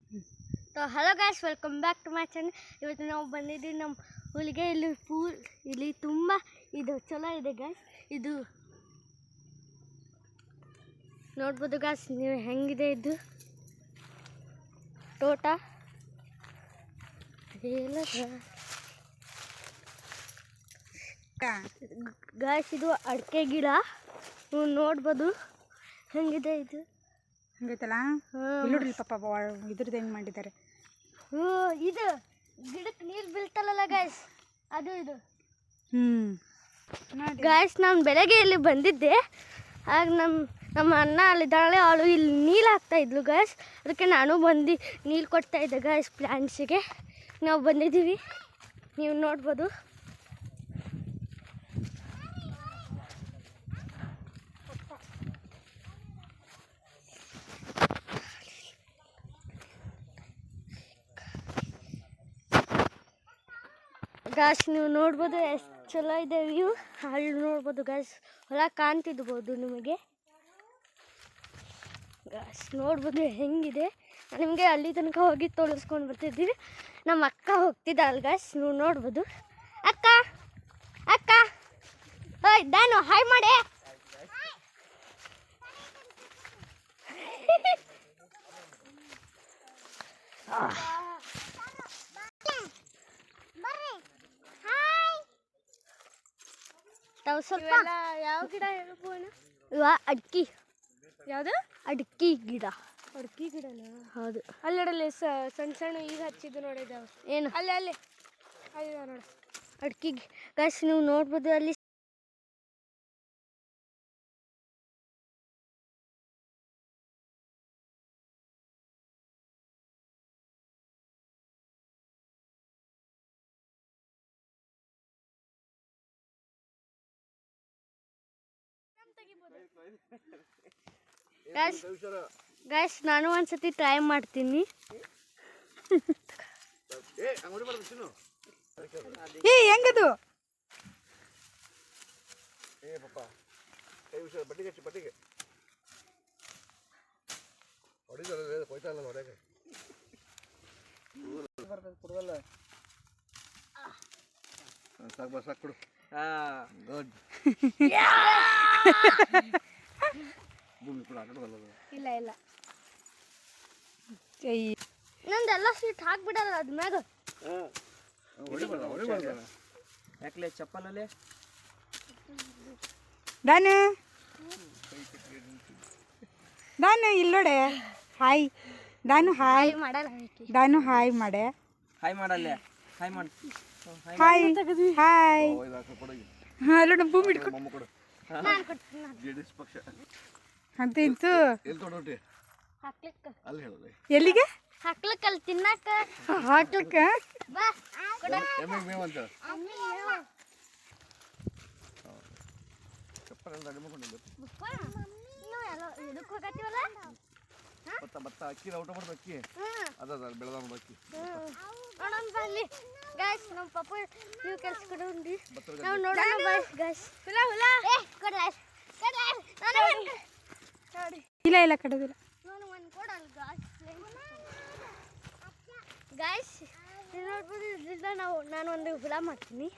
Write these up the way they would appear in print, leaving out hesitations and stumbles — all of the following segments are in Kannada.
So hello guys, welcome back to my channel. ಇವತ್ತು ನಾವು ಬಂದಿದ್ದೀವಿ ನಮ್ಮ ಹುಲಿಗೆ. ಇಲ್ಲಿ ತುಂಬ ಇದು ಚಲೋ ಇದೆ ಗಾಯ್ಸ್. ಇದು ನೋಡ್ಬೋದು ಗಾಯ್ಸ್, ನೀವು ಹೆಂಗಿದೆ ಇದು ತೋಟ ಗಾಯ್ಸ್. ಇದು ಅಡಿಕೆ ಗಿಡ, ನೀವು ನೋಡ್ಬೋದು ಹೆಂಗಿದೆ ಇದು. ಹಂಗೈತಲ್ಲ ನೋಡ್ರಿ ಪಾಪ ಇದ್ರದ್ದು ಹೆಂಗೆ ಮಾಡಿದ್ದಾರೆ. ಇದು ಗಿಡಕ್ಕೆ ನೀರು ಬೀಳ್ತಲ್ಲ ಗಾಯ್ಸ್, ಅದು ಇದು. ಗಾಯ್ಸ್, ನಾನು ಬೆಳಗ್ಗೆ ಇಲ್ಲಿ ಬಂದಿದ್ದೆ. ಆಗ ನಮ್ಮ ಅಣ್ಣ ಅಲ್ಲಿದ್ದಾಳೆ, ಅವಳು ಇಲ್ಲಿ ನೀರು ಹಾಕ್ತಾ ಇದ್ಲು ಗಾಯ್ಸ್. ಅದಕ್ಕೆ ನಾನು ಬಂದು ನೀರು ಕೊಡ್ತಾ ಇದ್ದೆ ಗಾಯ್ಸ್ ಪ್ಲ್ಯಾಂಟ್ಸಿಗೆ. ನಾವು ಬಂದಿದ್ದೀವಿ, ನೀವು ನೋಡ್ಬೋದು. ಗಾಯ್ಸ್, ನೀವು ನೋಡ್ಬೋದು ಎಷ್ಟು ಚಲೋ ಇದೆ ವ್ಯೂ. ಅಲ್ಲಿ ನೋಡ್ಬೋದು ಗಾಯ್ಸ್, ಹೊಲ ಕಾಣ್ತಿದ್ಬೋದು ನಿಮಗೆ. ಗಾಯ್ಸ್ ನೋಡ್ಬೋದು ಹೆಂಗಿದೆ. ನಿಮಗೆ ಅಲ್ಲಿ ತನಕ ಹೋಗಿ ತೋರಿಸ್ಕೊಂಡು ಬರ್ತಿದ್ದೀವಿ. ನಮ್ಮ ಅಕ್ಕ ಹೋಗ್ತಿದ್ದಾಳೆ ಗಾಯ್ಸ್, ನೀವು ನೋಡ್ಬೋದು. ಅಕ್ಕ ಅಕ್ಕ ಓಯ್ ನಾನು ಹಾಯ್ ಮಾಡಿ. ಸ್ವಲ್ಪ ಯಾವ ಗಿಡ ಹೇಳ್ಬೋಣ? ಅಡ್ಕಿ. ಯಾವುದು? ಅಡ್ಕಿ ಗಿಡ. ಅಡ್ಕಿ ಗಿಡನ? ಹೌದು. ಅಲ್ಲಡಲ್ಲಿ ಸಣ್ಣ ಸಣ್ಣ ಈಗ ಹಚ್ಚಿದ್ದು ನೋಡಿದ್ದಾವೆ. ಏನು? ಅಲ್ಲಿ ಅಲ್ಲಿ ನೋಡ ಅಡ್ಕಿ ಗಾಯ್ಸ್, ನೀವು ನೋಡ್ಬೋದು. ಅಲ್ಲಿ ಗಾಯ್ಸ್, ನಾನು ಒಂದ್ಸತಿ ಟ್ರೈ ಮಾಡ್ತೀನಿ. ಹೆಂಗದು? ಇಲ್ಲ ಇಲ್ಲ, ನಂದೆಲ್ಲ ಸೀಟ್ ಹಾಕ್ಬಿಡಲ್ಲ ಅದ್ಮ್ಯಾಗ. ಯಾಕಲೆ ಚಪ್ಪಲಲ್ಲಿ ದಾನು ಇಲ್ಲಿ ನೋಡೆ. ಹಾಯ್ ದಾನು, ಹಾಯ್ ಮಾಡಲ್ಲ. ದಾನು ಹಾಯ್ ಮಾಡೆ. ಹಾಯ್ ಮಾಡಲ್ಲೇ, ಹಾಯ್ ಮಾಡಿ. Hi hi. ಅಲ್ಲ ಭೂಮಿ ಅಂತ ಇಂತು ಎಲ್ಲಿಗೆ ಹಾಕ್ಲಿಕ್ಕ ಅಲ್ಲಿ ತಿನ್ನಾಕ ಹಾಕ್ಲಿಕ್ಕ. ಅಕ್ಕಿ ಊಟ ಮಾಡ್ದು ಅಕ್ಕಿ ಅದ ಬೆಳೆದ ಅಕ್ಕಿ ಅಲ್ಲಿ ಗಾಯ್ಸ್. ನಮ್ಮ ಪಪ್ಪ ನೀವು ಕೆಲಸ ಕೊಡಿ, ನಾವು ನೋಡೋಣ ಗಾಯ್ಸ್. ಇಲ್ಲ ಇಲ್ಲ ಕಡೋದಿಲ್ಲ. ಗಾಯ್ಸ್ ನೋಡ್ಬೋದು, ಇದರಿಂದ ನಾನು ಒಂದು ಹುಳ ಮಾಡ್ತೀನಿ.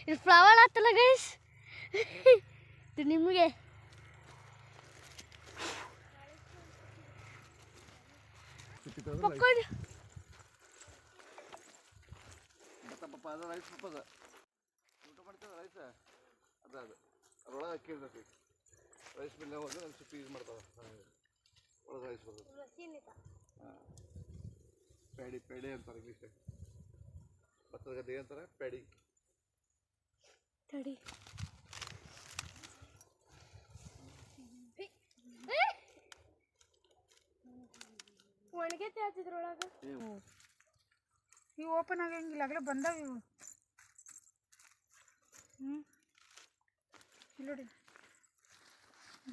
ಇದು ಫ್ಲವರ್ ಆತಲ್ಲ ಗೈಸ್, ಇದು ನಿಮಗೆ. ಅದ್ರೊಳಗೆ ಅಕ್ಕಿ ಇರ್ತೈತಿ. ರೈಸ್ ಮಿಲ್ ಹೋದ್ರೆ ಒಂದು ಸ್ವಲ್ಪ ಯೂಸ್ ಮಾಡ್ತಾವೆ. ಒಳಗೆ ರೈಸ್ ಬರ್ತದೆ. ಪ್ಯಾಡಿ ಪ್ಯಾಡಿ ಅಂತಾರೆ ಇಂಗ್ಲೀಷ್. ಭತ್ತದ ಗದ್ದೆ ಅಂತಾರೆ ಪ್ಯಾಡಿ. ತಡಿ ಒಣಗೈತೆ ಹಚ್ಚಿದ್ರೊಳಗೆ. ಇವು ಓಪನ್ ಆಗಂಗಿಲ್ಲ, ಆಗಲೇ ಬಂದಾವ ಇವು. ನೋಡಿ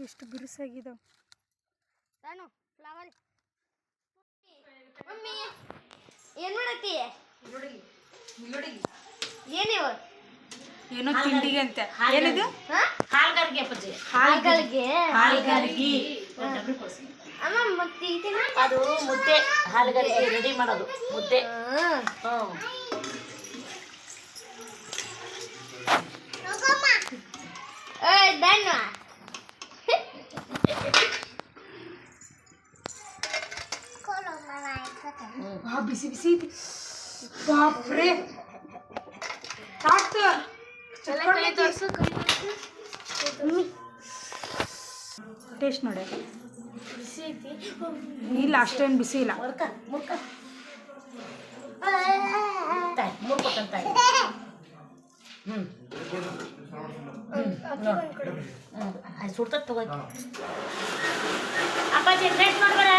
ಎಷ್ಟು ಬಿರುಸಾಗಿದಾವೆ. ನಾನು ಫ್ಲವರ್ ಮಮ್ಮಿ ಏನು ಮಾಡತ್ತಿ? ಏನಿವ? ಏನೋ ತಿಂಡಿಗೆ ಅಂತ. ಏನಿದು? ಹಾಲ್ಗಾರಿಗೆ ಅಪ್ಪಾಜಿ. ಹಾಲ್ಗಾರಿಗೆ. ಅದು ಮುದ್ದೆ ಹಾಲುಗರಿಗೆ ರೆಡಿ ಮಾಡೋದು ಮುದ್ದೆ. ಹ್ಞೂ ಬಿಸಿ ಬಿಸಿ ಐತಿ ಬಾಪ್ರೆ ಸಾಕು ಟೇಸ್ಟ್ ನೋಡಿ ಇಲ್ಲ ಅಷ್ಟೇನು ಬಿಸಿ ಇಲ್ಲ ಮುರ್ಕ ಮುರ್ಕ ತಾಯಿ ಮುರ್ಕೊತಂತ ಹ್ಞೂ ಅದು ಸುಡ್ತದ ತಗೋಕಿ ಅಪ್ಪಾಜಿ ಟೇಸ್ಟ್ ಮಾಡ್ಬೇಡ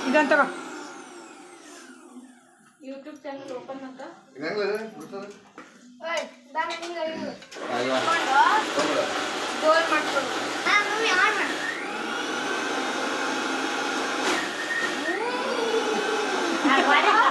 ಇದೊಂದು ತಗೋ ಯೂಟ್ಯೂಬ್ ಚಾನಲ್ ಓಪನ್ ಅಂತ ಗೋಲ್ ಮಾಡ್ಕೊಂಡು ಹಾಂ